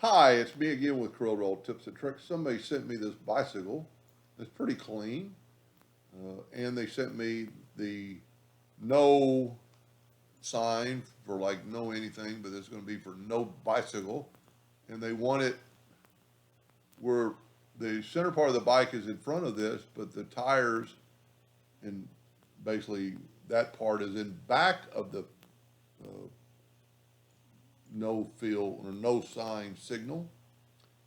Hi, it's me again with Corel Draw Tips and Tricks. Somebody sent me this bicycle. It's pretty clean. And they sent me the no sign for like no anything, but it's going to be for no bicycle. And they want it where the center part of the bike is in front of this, but the tires and basically that part is in back of the uh, no field or no sign signal.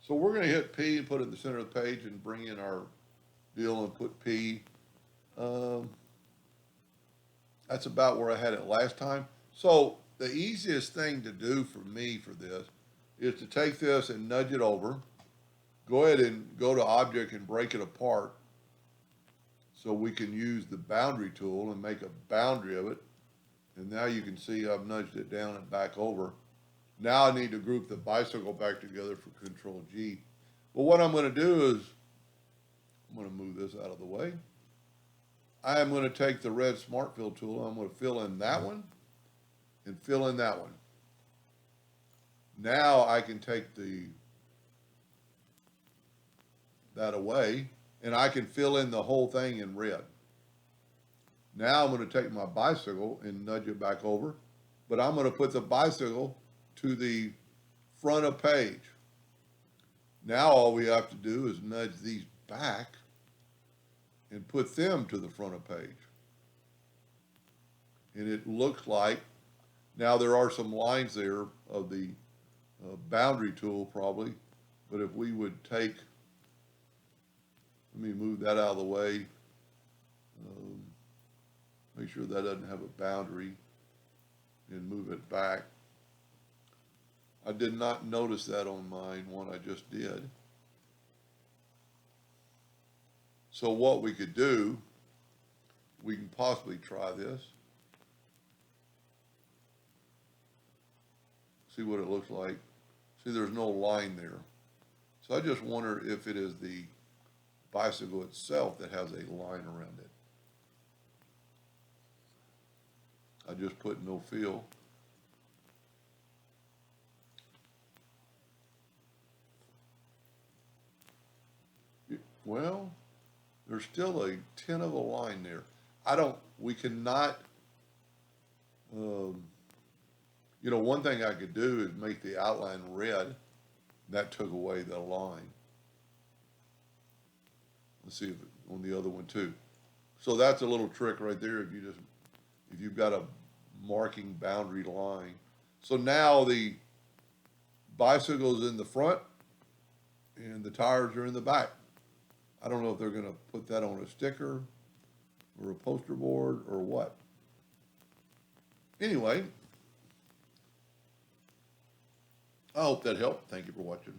So we're going to hit P and put it in the center of the page and bring in our deal and put P. Um, that's about where I had it last time. So the easiest thing to do for me for this is to take this and nudge it over. Go ahead and go to object and break it apart so we can use the boundary tool and make a boundary of it. And now you can see I've nudged it down and back over. Now I need to group the bicycle back together for Control G. But what I'm going to do is I'm going to move this out of the way. I am going to take the red Smart Fill tool. I'm going to fill in that one and fill in that one. Now I can take that away and I can fill in the whole thing in red. Now I'm going to take my bicycle and nudge it back over, but I'm going to put the bicycle to the front of page. Now all we have to do is nudge these back and put them to the front of page. And it looks like, now there are some lines there of the boundary tool probably, but if we would take, let me move that out of the way, make sure that doesn't have a boundary and move it back. I did not notice that on mine, one I just did. So what we could do, we can possibly try this. See what it looks like. See, there's no line there. So I just wonder if it is the bicycle itself that has a line around it. I just put no fill. Well, there's still a 10 of a line there. We cannot, one thing I could do is make the outline red. That took away the line. Let's see if on the other one too. So that's a little trick right there if you've got a marking boundary line. So now the bicycle's in the front and the tires are in the back. I don't know if they're going to put that on a sticker or a poster board or what. Anyway, I hope that helped. Thank you for watching.